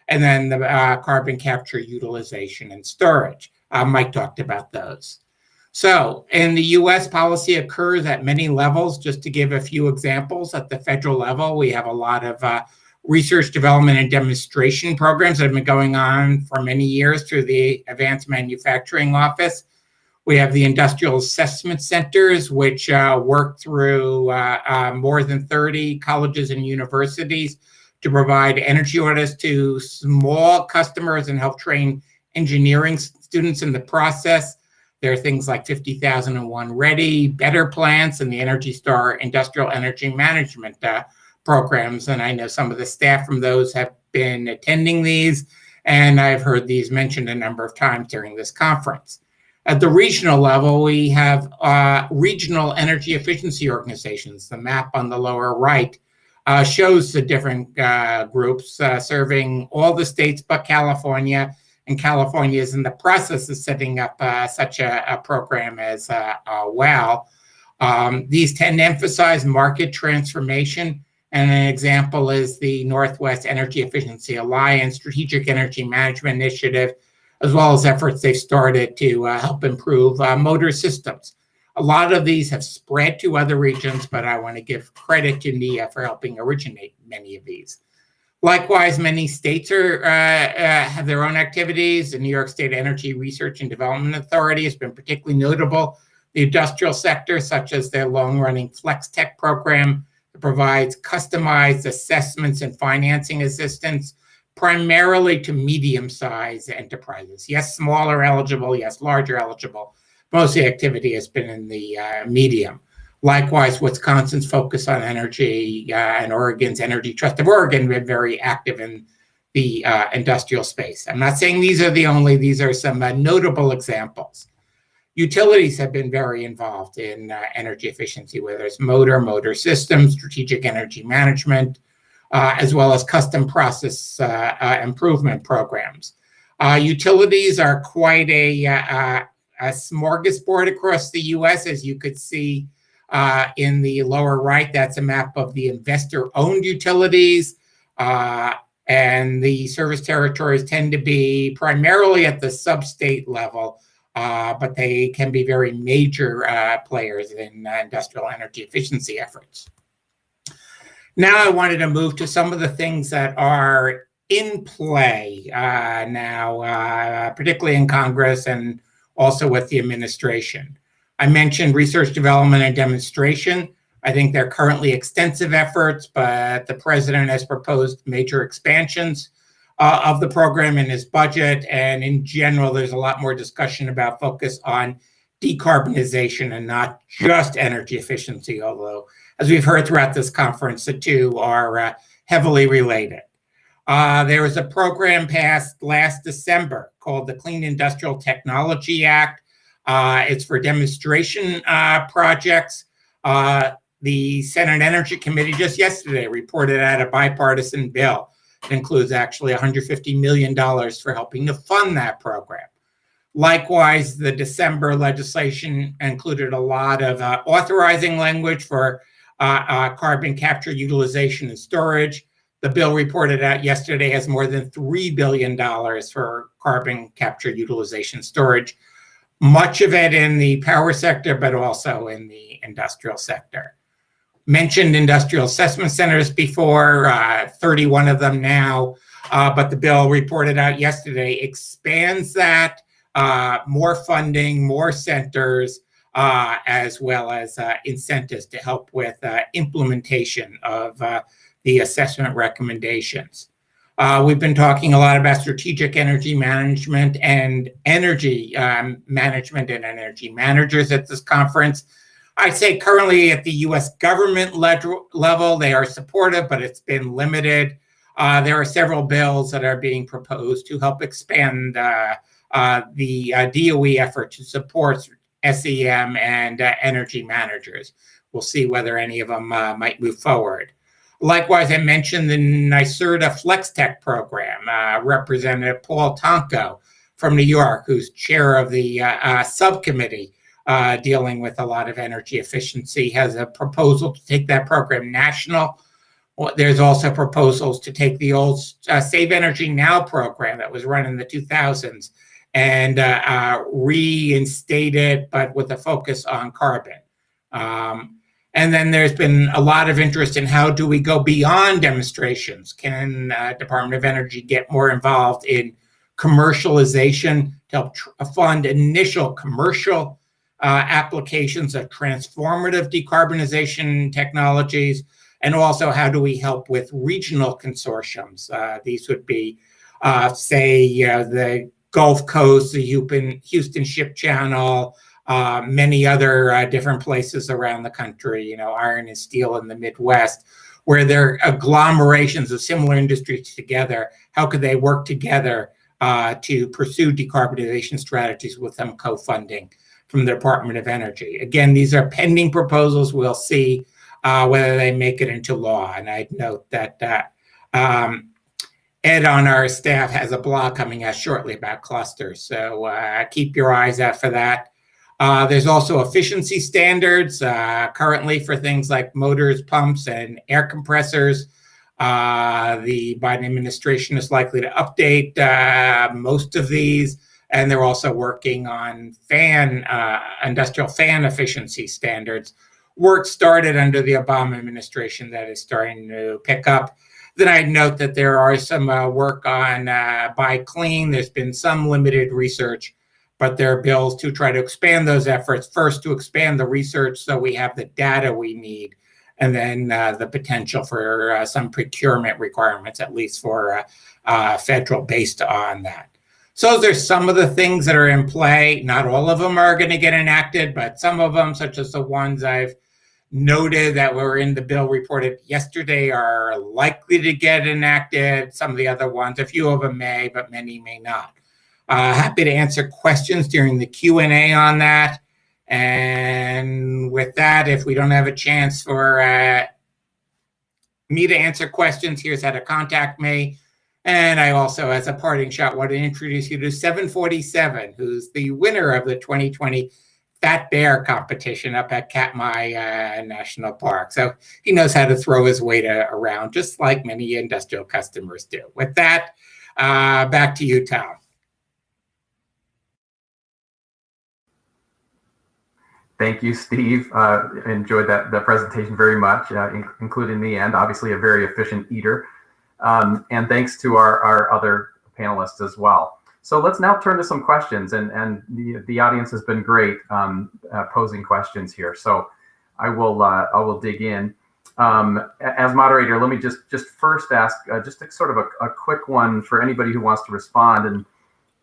and then the carbon capture, utilization, and storage. Mike talked about those. So in the US, policy occurs at many levels. Just to give a few examples, at the federal level, we have a lot of research, development, and demonstration programs that have been going on for many years through the Advanced Manufacturing Office. We have the industrial assessment centers, which work through more than 30 colleges and universities to provide energy audits to small customers and help train engineering students in the process. There are things like 50,001 Ready, Better Plants, and the Energy Star Industrial Energy Management programs. And I know some of the staff from those have been attending these, and I've heard these mentioned a number of times during this conference. At the regional level, we have regional energy efficiency organizations. The map on the lower right shows the different groups serving all the states but California, and California is in the process of setting up such a program as well. These tend to emphasize market transformation, and an example is the Northwest Energy Efficiency Alliance Strategic Energy Management Initiative, as well as efforts they've started to help improve motor systems. A lot of these have spread to other regions, but I want to give credit to NEA for helping originate many of these. Likewise, many states have their own activities. The New York State Energy Research and Development Authority has been particularly notable. The industrial sector, such as their long-running Flex Tech program, that provides customized assessments and financing assistance, primarily to medium-sized enterprises. Yes, smaller eligible, yes, larger eligible. Most of the activity has been in the medium. Likewise, Wisconsin's focus on energy and Oregon's Energy Trust of Oregon have been very active in the industrial space. I'm not saying these are the only, these are some notable examples. Utilities have been very involved in energy efficiency, whether it's motor systems, strategic energy management, as well as custom process improvement programs. Utilities are quite a smorgasbord across the U.S., as you could see in the lower right. That's a map of the investor-owned utilities, and the service territories tend to be primarily at the sub-state level, but they can be very major players in industrial energy efficiency efforts. Now I wanted to move to some of the things that are in play now, particularly in Congress and also with the administration. I mentioned research, development, and demonstration. I think there are currently extensive efforts, but the president has proposed major expansions of the program in his budget. And in general, there's a lot more discussion about focus on decarbonization and not just energy efficiency, although, as we've heard throughout this conference, the two are heavily related. There was a program passed last December called the Clean Industrial Technology Act. It's for demonstration projects. The Senate Energy Committee just yesterday reported out a bipartisan bill that includes actually $150 million for helping to fund that program. Likewise, the December legislation included a lot of authorizing language for carbon capture, utilization, and storage. The bill reported out yesterday has more than $3 billion for carbon capture, utilization, storage, much of it in the power sector, but also in the industrial sector. Mentioned industrial assessment centers before, 31 of them now, but the bill reported out yesterday expands that, more funding, more centers, as well as incentives to help with implementation of the assessment recommendations. We've been talking a lot about strategic energy management and energy management and energy managers at this conference. I'd say currently at the U.S. government level, they are supportive, but it's been limited. There are several bills that are being proposed to help expand the DOE effort to support SEM and energy managers. We'll see whether any of them might move forward. Likewise, I mentioned the NYSERDA Flex Tech program. Representative Paul Tonko from New York, who's chair of the subcommittee dealing with a lot of energy efficiency, has a proposal to take that program national. There's also proposals to take the old Save Energy Now program that was run in the 2000s and reinstate it, but with a focus on carbon. And then there's been a lot of interest in how do we go beyond demonstrations? Can Department of Energy get more involved in commercialization to help fund initial commercial applications of transformative decarbonization technologies? And also, how do we help with regional consortiums? These would be, say, the Gulf Coast, the Houston Ship Channel, many other different places around the country, iron and steel in the Midwest, where they're agglomerations of similar industries together. How could they work together to pursue decarbonization strategies with some co-funding from the Department of Energy? Again, these are pending proposals. We'll see whether they make it into law. And I'd note that Ed on our staff has a blog coming out shortly about clusters. So keep your eyes out for that. There's also efficiency standards currently for things like motors, pumps, and air compressors. The Biden administration is likely to update most of these, and they're also working on industrial fan efficiency standards. Work started under the Obama administration that is starting to pick up. Then I'd note that there are some work on Buy Clean. There's been some limited research, but there are bills to try to expand those efforts. First, to expand the research so we have the data we need, and then the potential for some procurement requirements, at least for federal, based on that. So there's some of the things that are in play. Not all of them are going to get enacted, but some of them, such as the ones I've noted that were in the bill reported yesterday, are likely to get enacted. Some of the other ones, a few of them may, but many may not. Happy to answer questions during the Q&A on that. And with that, if we don't have a chance for me to answer questions, here's how to contact me. And I also, as a parting shot, want to introduce you to 747, who's the winner of the 2020 Fat Bear competition up at Katmai National Park. So he knows how to throw his weight around, just like many industrial customers do. With that, back to you, Tom. Thank you, Steve. Enjoyed that presentation very much, including the end. Obviously, a very efficient eater. And thanks to our other panelists as well. So let's now turn to some questions, and the audience has been great posing questions here. So I will dig in. As moderator, let me just first ask just a sort of a quick one for anybody who wants to respond,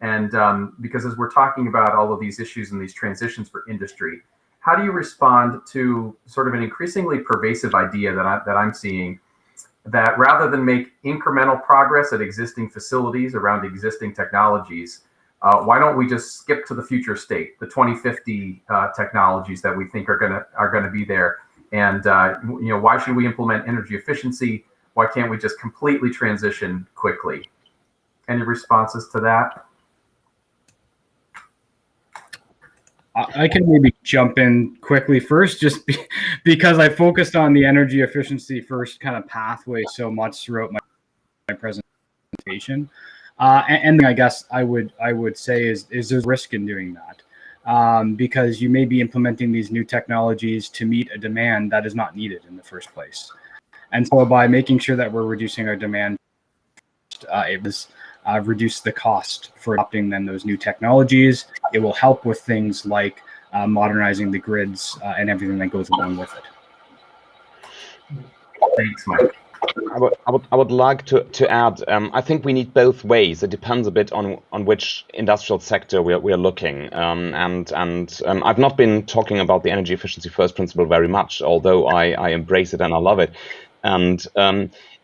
and because as we're talking about all of these issues and these transitions for industry, how do you respond to sort of an increasingly pervasive idea that I'm seeing, that rather than make incremental progress at existing facilities around existing technologies, why don't we just skip to the future state, the 2050 technologies that we think are gonna be there, and why should we implement energy efficiency? Why can't we just completely transition quickly? Any responses to that? I can maybe jump in quickly first, just because I focused on the energy efficiency first kind of pathway so much throughout my presentation. And I guess I would say is there's risk in doing that, because you may be implementing these new technologies to meet a demand that is not needed in the first place. And so by making sure that we're reducing our demand, it was reduce the cost for adopting then those new technologies. It will help with things like modernizing the grids and everything that goes along with it. Thanks, Mike. I would like to add. I think we need both ways. It depends a bit on which industrial sector we are looking. And I've not been talking about the energy efficiency first principle very much, although I embrace it and I love it. And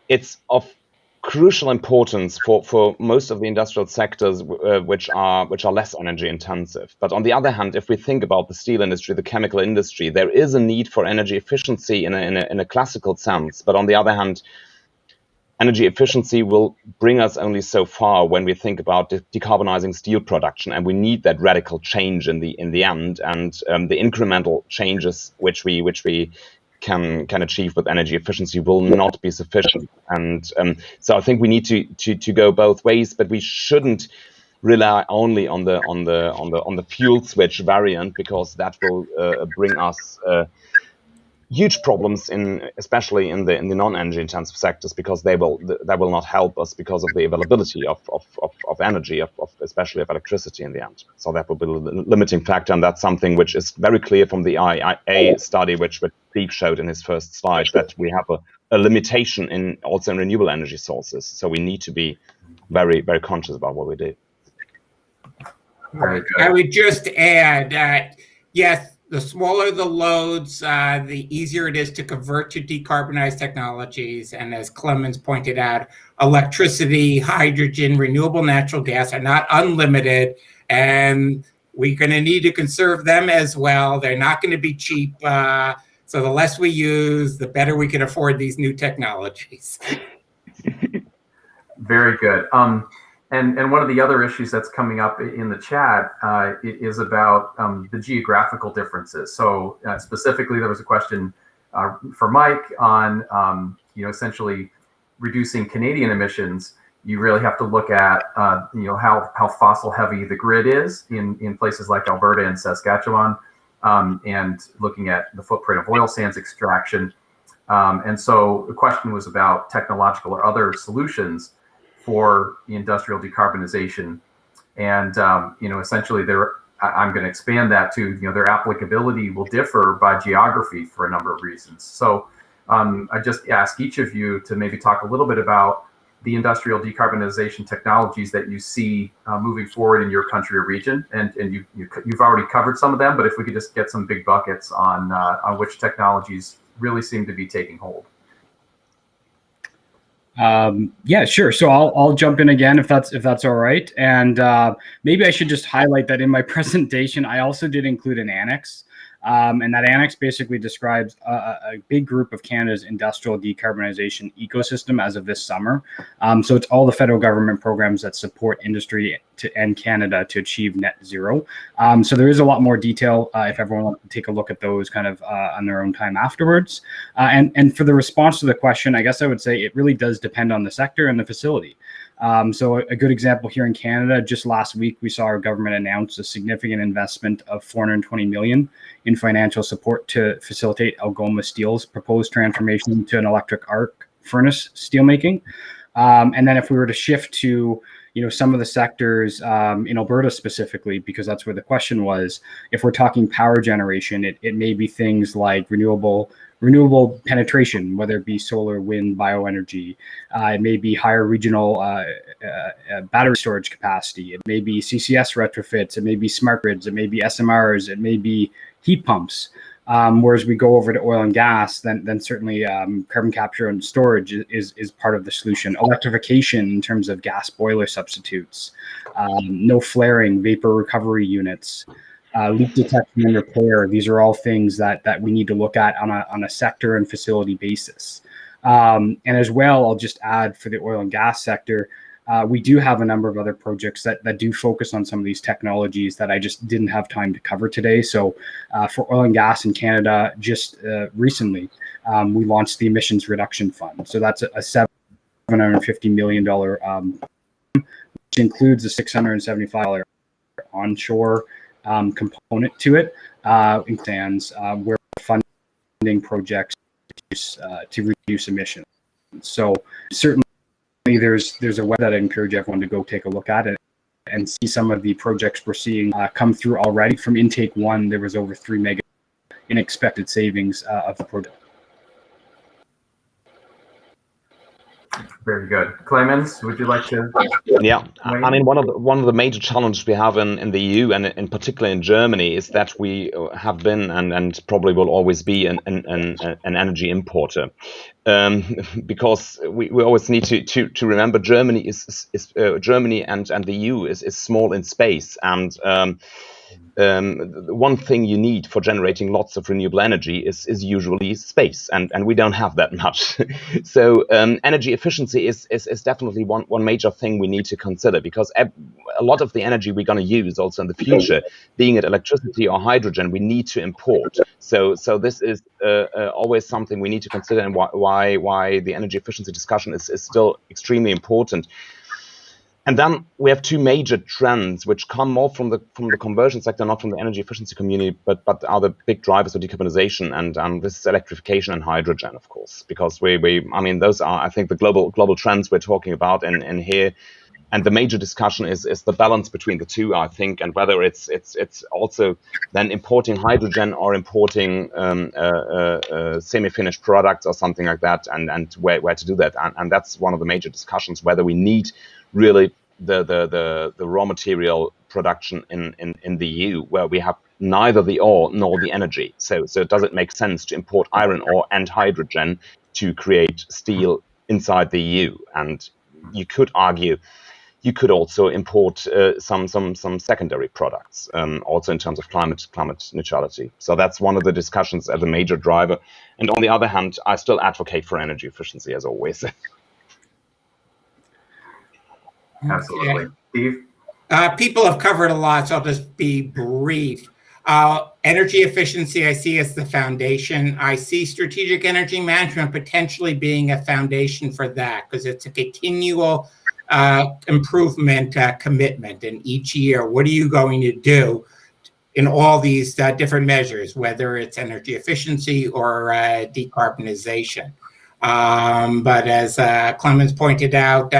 it's of crucial importance for most of the industrial sectors which are less energy intensive. But on the other hand, if we think about the steel industry, the chemical industry, there is a need for energy efficiency in a classical sense. But on the other hand, energy efficiency will bring us only so far when we think about decarbonizing steel production, and we need that radical change in the end. And the incremental changes which we can achieve with energy efficiency will not be sufficient. And so I think we need to go both ways, but we shouldn't rely only on the fuel switch variant, because that will bring us huge problems especially in the non-energy intensive sectors, because that will not help us because of the availability of energy, especially of electricity in the end. So that will be a limiting factor, and that's something which is very clear from the IEA study, which Steve showed in his first slide, that we have a limitation also in renewable energy sources. So we need to be very, very conscious about what we do. Very good. I would just add, yes, the smaller the loads, the easier it is to convert to decarbonized technologies. And as Clemens pointed out, electricity, hydrogen, renewable natural gas are not unlimited, and we're going to need to conserve them as well. They're not going to be cheap. So the less we use, the better we can afford these new technologies. Very good. And one of the other issues that's coming up in the chat is about the geographical differences. So specifically, there was a question for Mike on essentially reducing Canadian emissions. You really have to look at how fossil heavy the grid is in places like Alberta and Saskatchewan, and looking at the footprint of oil sands extraction. And so the question was about technological or other solutions for industrial decarbonization, and essentially I'm going to expand that to their applicability will differ by geography for a number of reasons. So I just ask each of you to maybe talk a little bit about the industrial decarbonization technologies that you see moving forward in your country or region, and you've already covered some of them, but if we could just get some big buckets on which technologies really seem to be taking hold. Yeah, sure. So I'll jump in again if that's all right. And maybe I should just highlight that in my presentation, I also did include an annex. And that annex basically describes a big group of Canada's industrial decarbonization ecosystem as of this summer. So it's all the federal government programs that support industry and Canada to achieve net zero. So there is a lot more detail if everyone wants to take a look at those kind of on their own time afterwards. And for the response to the question, I guess I would say it really does depend on the sector and the facility. So a good example here in Canada, just last week, we saw our government announce a significant investment of $420 million in financial support to facilitate Algoma Steel's proposed transformation to an electric arc furnace steelmaking. And then if we were to shift to some of the sectors in Alberta specifically, because that's where the question was, if we're talking power generation, it may be things like renewable penetration, whether it be solar, wind, bioenergy. It may be higher regional battery storage capacity. It may be CCS retrofits. It may be smart grids. It may be SMRs. It may be heat pumps. Whereas we go over to oil and gas, then certainly carbon capture and storage is part of the solution. Electrification in terms of gas boiler substitutes, no flaring, vapor recovery units, leak detection and repair. These are all things that we need to look at on a sector and facility basis. And as well, I'll just add for the oil and gas sector, we do have a number of other projects that do focus on some of these technologies that I just didn't have time to cover today. So for oil and gas in Canada, just recently, we launched the Emissions Reduction Fund. So that's a $750 million, which includes a $675 million onshore component to it, stands where we're funding projects to reduce emissions. So certainly there's a web that I encourage everyone to go take a look at it and see some of the projects we're seeing come through already. From intake 1, there was over 3 mega in expected savings of the project. Very good. Clemens, would you like to? Yeah, I mean, one of the major challenges we have in the EU and in particular in Germany is that we have been and probably will always be an energy importer, because we always need to remember Germany is Germany and the EU is small in space, and the one thing you need for generating lots of renewable energy is usually space, and we don't have that much. So energy efficiency is definitely one major thing we need to consider, because a lot of the energy we're going to use also in the future, being it electricity or hydrogen, we need to import. So this is always something we need to consider, and why the energy efficiency discussion is still extremely important. And then we have two major trends which come more from the conversion sector, not from the energy efficiency community, but are the big drivers of decarbonization, and this is electrification and hydrogen, of course, because I mean, those are, I think, the global trends we're talking about in here. And the major discussion is the balance between the two, I think, and whether it's also then importing hydrogen or importing semi-finished products or something like that, and where to do that. And that's one of the major discussions, whether we need really the raw material production in the EU, where we have neither the ore nor the energy. So does it make sense to import iron ore and hydrogen to create steel inside the EU? And you could argue you could also import some secondary products, also in terms of climate neutrality. So that's one of the discussions as a major driver. And on the other hand, I still advocate for energy efficiency as always. Absolutely. Steve? People have covered a lot, so I'll just be brief. Energy efficiency, I see as the foundation. I see strategic energy management potentially being a foundation for that, because it's a continual improvement commitment. And each year, what are you going to do in all these different measures, whether it's energy efficiency or decarbonization? But as Clemens pointed out,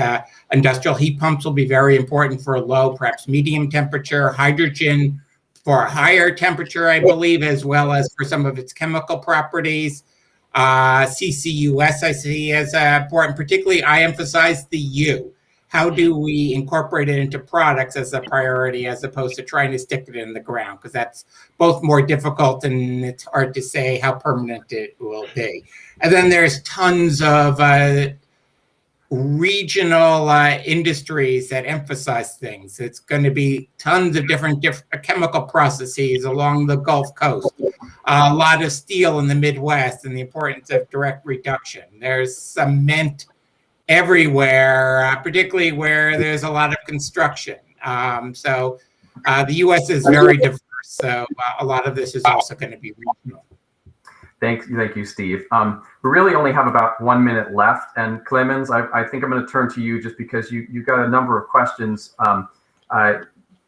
industrial heat pumps will be very important for low, perhaps medium temperature, hydrogen for a higher temperature, I believe, as well as for some of its chemical properties. CCUS I see as important, particularly I emphasize the U. How do we incorporate it into products as a priority as opposed to trying to stick it in the ground? Because that's both more difficult and it's hard to say how permanent it will be. And then there's tons of regional industries that emphasize things. It's going to be tons of different chemical processes along the Gulf Coast, a lot of steel in the Midwest, and the importance of direct reduction. There's cement everywhere, particularly where there's a lot of construction. So the U.S. is very diverse, so a lot of this is also going to be regional. Thank you, Steve. We really only have about 1 minute left, and Clemens, I think I'm going to turn to you just because you got a number of questions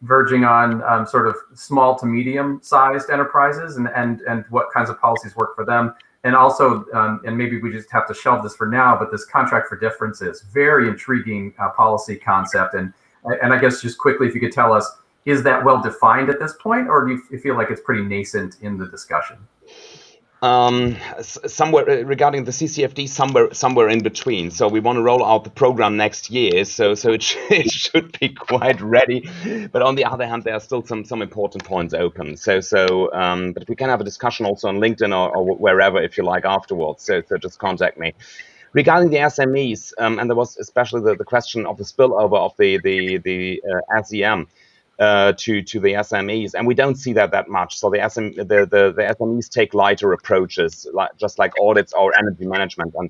verging on sort of small to medium-sized enterprises and what kinds of policies work for them. And also, and maybe we just have to shelve this for now, but this contract for differences, very intriguing policy concept. And I guess just quickly, if you could tell us, is that well defined at this point, or do you feel like it's pretty nascent in the discussion? Somewhere regarding the CCFD, somewhere in between. So we want to roll out the program next year, so it should be quite ready. But on the other hand, there are still some important points open. But we can have a discussion also on LinkedIn or wherever if you like afterwards. So just contact me. Regarding the SMEs, and there was especially the question of the spillover of the SEM. To the SMEs, and we don't see that much. So the SMEs take lighter approaches, just like audits or energy management. And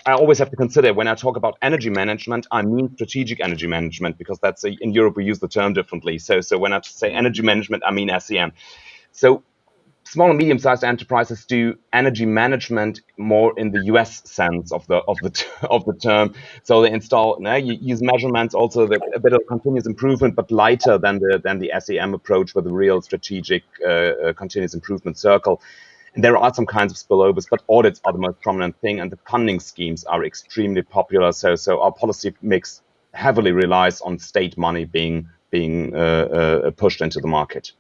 I always have to consider when I talk about energy management, I mean strategic energy management, because that's in Europe we use the term differently. So when I say energy management, I mean SEM. So small and medium-sized enterprises do energy management more in the US sense of the term. So they install, you use measurements, also a bit of continuous improvement, but lighter than the SEM approach with a real strategic continuous improvement circle. And there are some kinds of spillovers, but audits are the most prominent thing, and the funding schemes are extremely popular. So our policy mix heavily relies on state money being pushed into the market.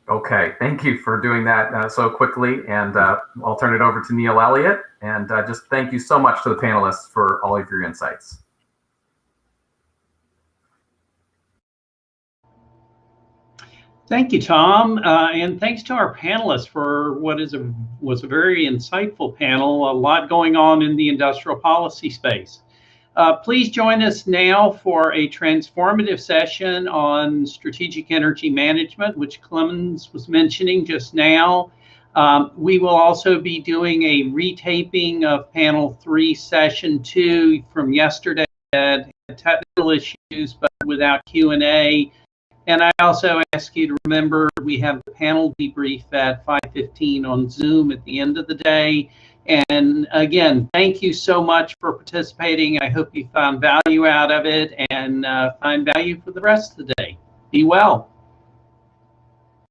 Okay, thank you for doing that so quickly, and I'll turn it over to Neil Elliott, and just thank you so much to the panelists for all of your insights. Thank you, Tom, and thanks to our panelists for what was a very insightful panel. A lot going on in the industrial policy space. Please join us now for a transformative session on strategic energy management, which Clemens was mentioning just now. We will also be doing a retaping of panel 3, session 2 from yesterday. Had technical issues, but without Q&A. And I also ask you to remember we have the panel debrief at 5:15 on Zoom at the end of the day. And again, thank you so much for participating. I hope you found value out of it and find value for the rest of the day. Be well.